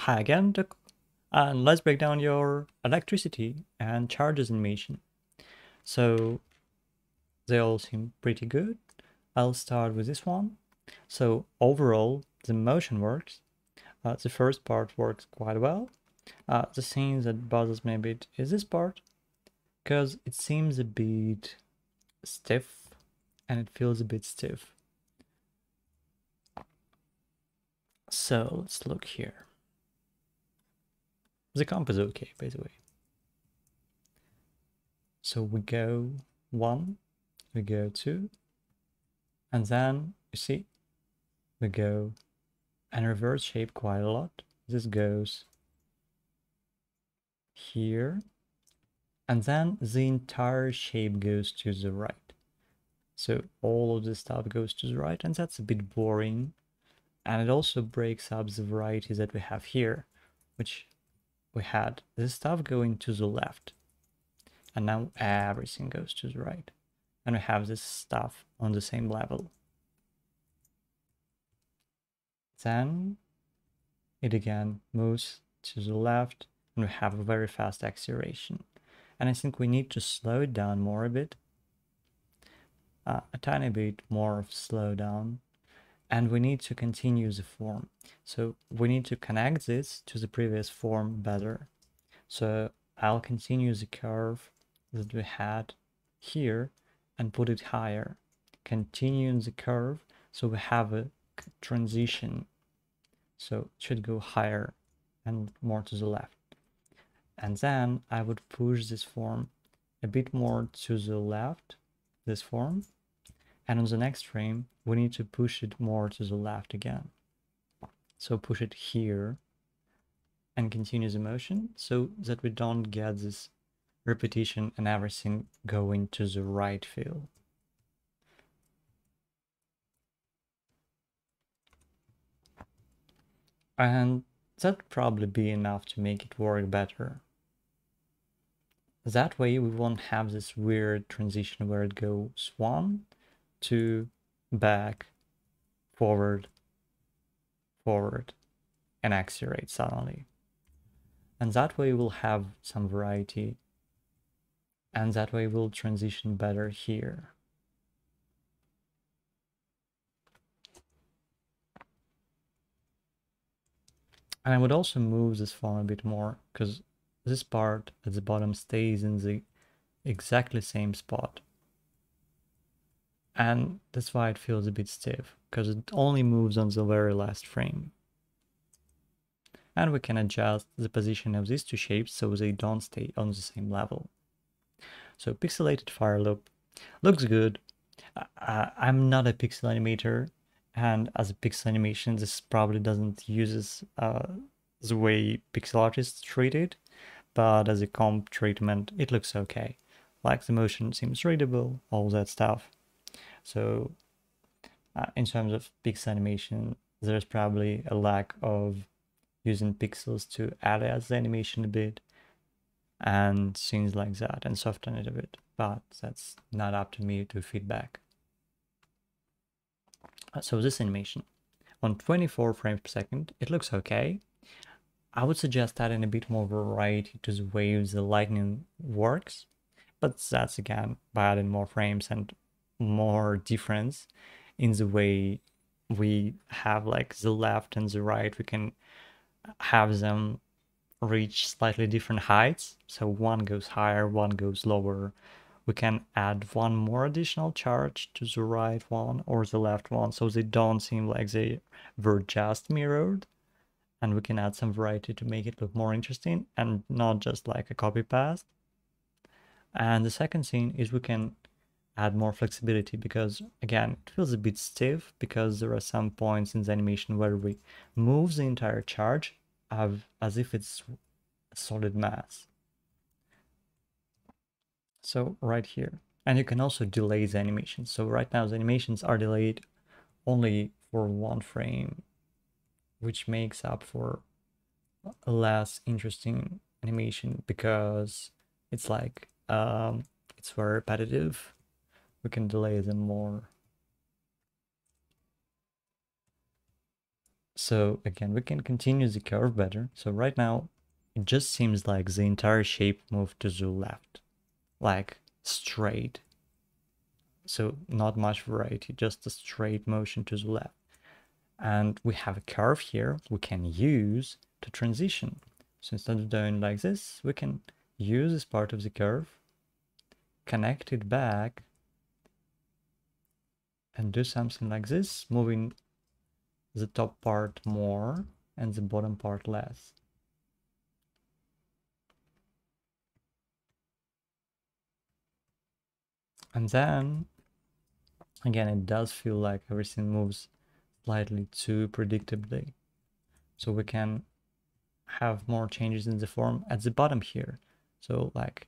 Hi again, and let's break down your electricity and charges animation. So they all seem pretty good. I'll start with this one. So overall, the motion works. The first part works quite well. The thing that bothers me a bit is this part, because it seems a bit stiff, and it feels a bit stiff. So let's look here. The comp is okay, by the way. So we go 1, we go 2, and then you see we go and reverse shape quite a lot. This goes here, and then the entire shape goes to the right. So all of this stuff goes to the right, and that's a bit boring. And it also breaks up the variety that we have here, which we had this stuff going to the left, and now everything goes to the right. And we have this stuff on the same level. Then it again moves to the left, and we have a very fast acceleration. And I think we need to slow it down more a bit, a tiny bit more of slowdown, and we need to continue the form. So we need to connect this to the previous form better. So I'll continue the curve that we had here and put it higher. Continue the curve so we have a transition. So it should go higher and more to the left. And then I would push this form a bit more to the left, this form. And on the next frame, we need to push it more to the left again. So push it here and continue the motion so that we don't get this repetition and everything going to the right field. And that would probably be enough to make it work better. That way we won't have this weird transition where it goes 1, 2, back, forward, forward, and accelerate suddenly. And that way we'll have some variety, and that way we'll transition better here. And I would also move this form a bit more, because this part at the bottom stays in the exactly same spot. And that's why it feels a bit stiff, because it only moves on the very last frame. And we can adjust the position of these two shapes so they don't stay on the same level. So pixelated fire loop looks good. I'm not a pixel animator, and as a pixel animation, this probably doesn't use the way pixel artists treat it, but as a comp treatment, it looks okay. Like the motion seems readable, all that stuff. So in terms of pixel animation, there's probably a lack of using pixels to alias the animation a bit and things like that, and soften it a bit, but that's not up to me to feedback. So this animation on 24 frames per second, it looks okay. I would suggest adding a bit more variety to the way the lightning works, but that's again by adding more frames and more difference in the way we have like the left and the right. We can have them reach slightly different heights. So one goes higher, one goes lower. We can add one more additional charge to the right one or the left one so they don't seem like they were just mirrored. And we can add some variety to make it look more interesting and not just like a copy paste. And the second thing is we can add more flexibility, because again it feels a bit stiff because there are some points in the animation where we move the entire charge as if it's a solid mass. So right here. And you can also delay the animation. So right now the animations are delayed only for 1 frame, which makes up for a less interesting animation because it's like it's very repetitive. We can delay them more. So again, we can continue the curve better. So right now, it just seems like the entire shape moved to the left, like straight. So not much variety, just a straight motion to the left. And we have a curve here we can use to transition. So instead of doing like this, we can use this part of the curve, connect it back, and do something like this, moving the top part more and the bottom part less. And then, again, it does feel like everything moves slightly too predictably. So we can have more changes in the form at the bottom here. So like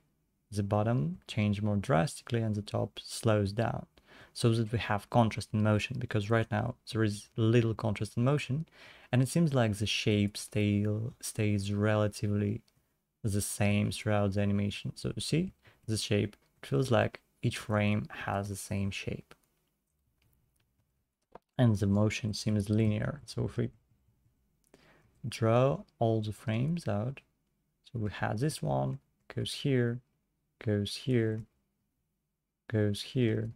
the bottom change more drastically and the top slows down, so that we have contrast in motion, because right now there is little contrast in motion and it seems like the shape stays relatively the same throughout the animation. So you see the shape, it feels like each frame has the same shape and the motion seems linear. So if we draw all the frames out, so we have this one, goes here, goes here, goes here,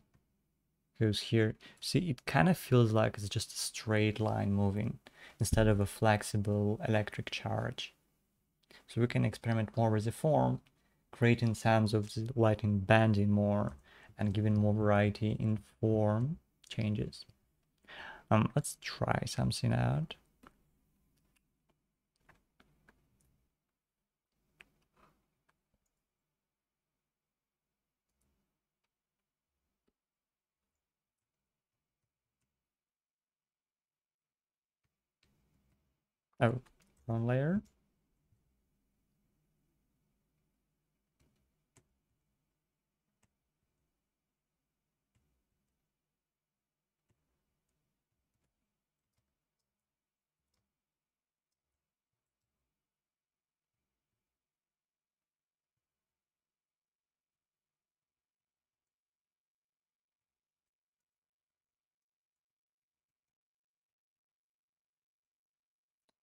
goes here. See, it kind of feels like it's just a straight line moving instead of a flexible electric charge. So we can experiment more with the form, creating sounds of the lighting bending more and giving more variety in form changes. Let's try something out. Oh, one layer.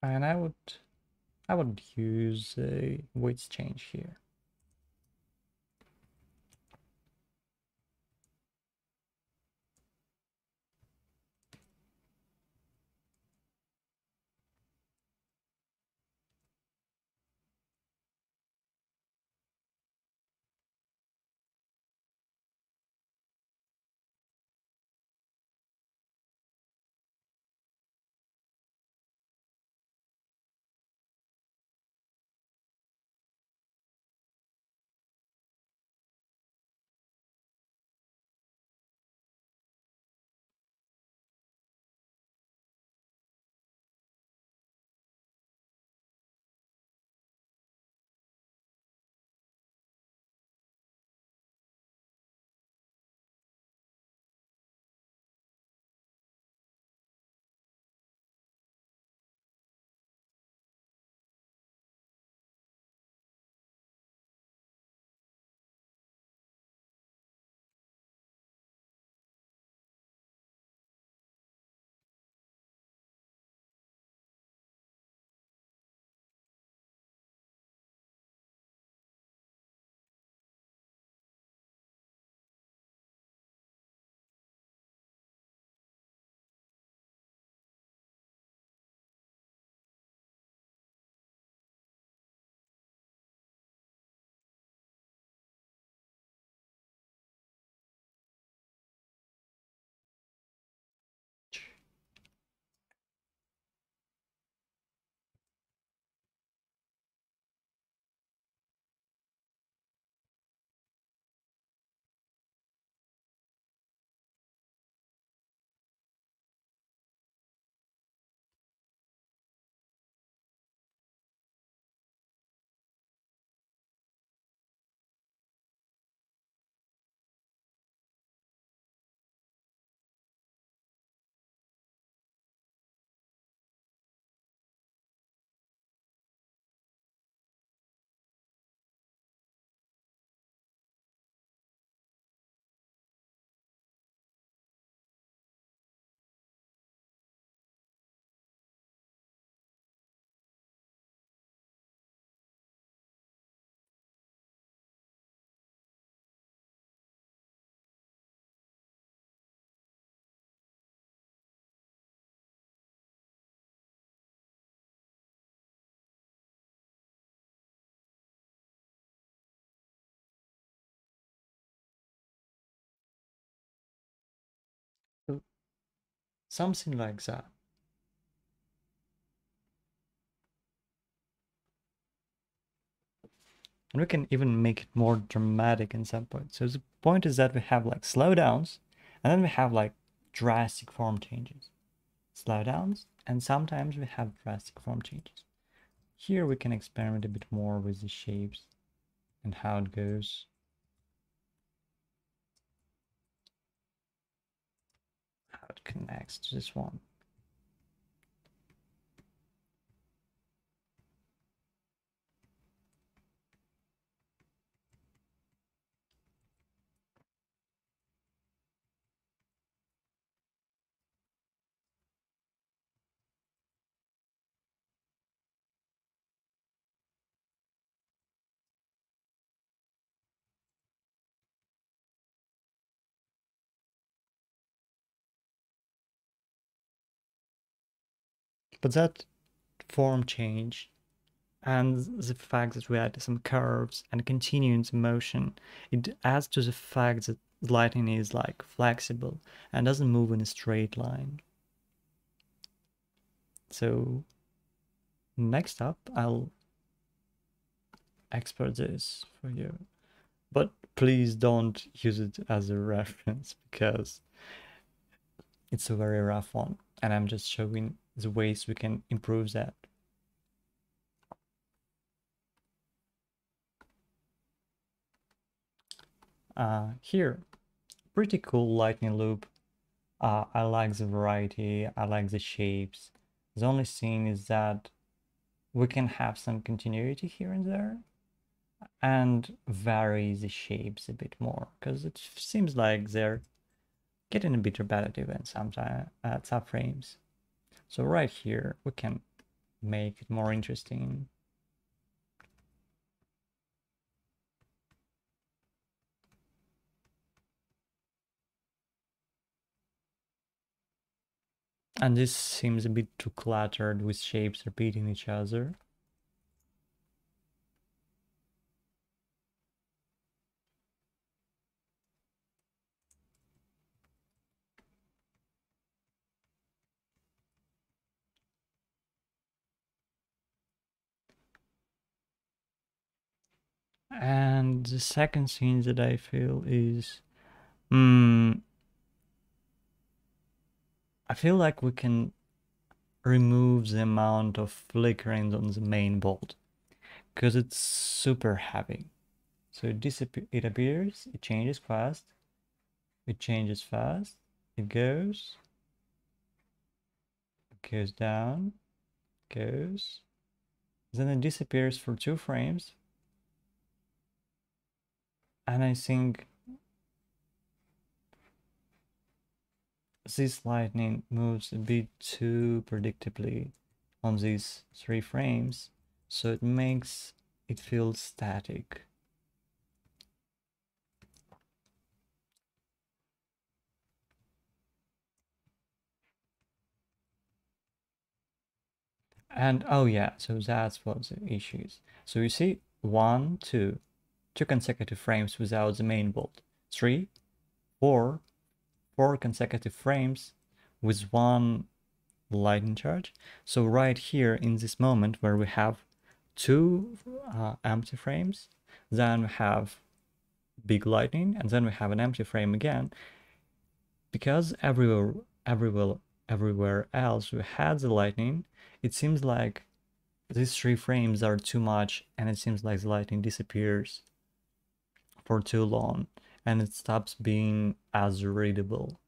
And I would use a width change here. Something like that. And we can even make it more dramatic in some points. So the point is that we have like slowdowns, and then we have like drastic form changes. Slowdowns, and sometimes we have drastic form changes. Here we can experiment a bit more with the shapes and how it goes. How it connects to this one. But that form change and the fact that we add some curves and continuous motion, it adds to the fact that lighting is like flexible and doesn't move in a straight line. So next up, I'll export this for you, but please don't use it as a reference because it's a very rough one, and I'm just showing the ways we can improve that. Here, pretty cool lightning loop. I like the variety, I like the shapes. The only thing is that we can have some continuity here and there and vary the shapes a bit more, because it seems like they're getting a bit repetitive in sometimes at some frames. So right here we can make it more interesting. And this seems a bit too cluttered with shapes repeating each other. And the second thing that I feel is, I feel like we can remove the amount of flickering on the main bolt because it's super heavy. So it appears, it changes fast, it changes fast, it goes down, goes, then it disappears for 2 frames. And I think this lightning moves a bit too predictably on these 3 frames, so it makes it feel static. And oh yeah, so that's what the issue is. So you see 1, 2 consecutive frames without the main bolt, 3, 4 consecutive frames with 1 lightning charge. So right here in this moment where we have 2 empty frames, then we have big lightning, and then we have an empty frame again, because everywhere else we had the lightning, it seems like these 3 frames are too much, and it seems like the lightning disappears for too long and it stops being as readable.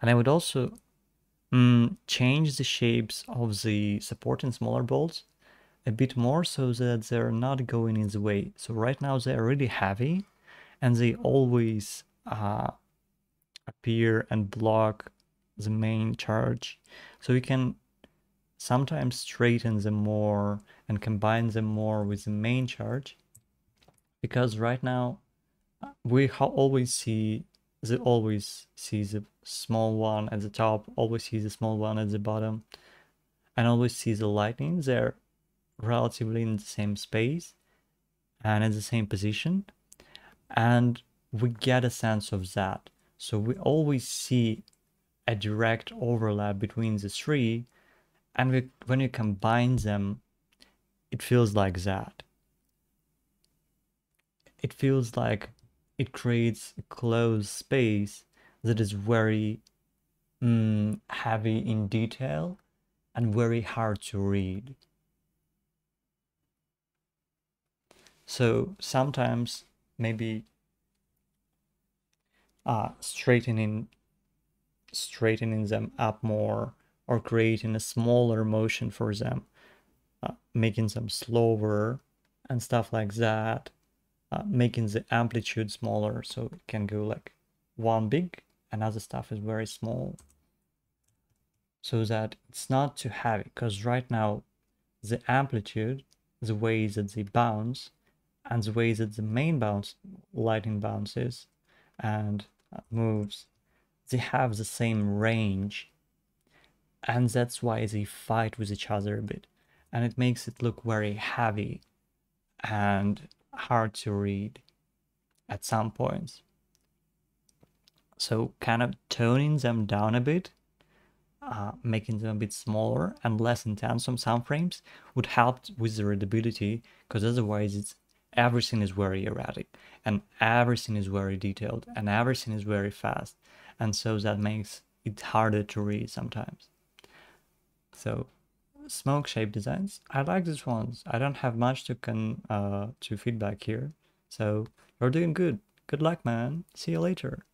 And I would also change the shapes of the supporting smaller bolts a bit more so that they're not going in the way. So right now they're really heavy and they always appear and block the main charge. So you can sometimes straighten them more and combine them more with the main charge, because right now we always see the small one at the top, always see the small one at the bottom, and always see the lightning. They're relatively in the same space and at the same position, and we get a sense of that. So we always see a direct overlap between the three, and when you combine them, it feels like that. It feels like it creates a closed space that is very heavy in detail and very hard to read. So sometimes maybe straightening them up more, or creating a smaller motion for them, making them slower and stuff like that, making the amplitude smaller so it can go like one big and other stuff is very small, so that it's not too heavy. Because right now the amplitude, the way that they bounce, and the way that the main lighting bounces and moves, they have the same range, and that's why they fight with each other a bit, and it makes it look very heavy and hard to read at some points. So kind of toning them down a bit, making them a bit smaller and less intense on some frames would help with the readability, because otherwise everything is very erratic and everything is very detailed and everything is very fast, and so that makes it harder to read sometimes. So smoke shape designs, I like these ones. I don't have much to feedback here, so you're doing good. Good luck, man. See you later.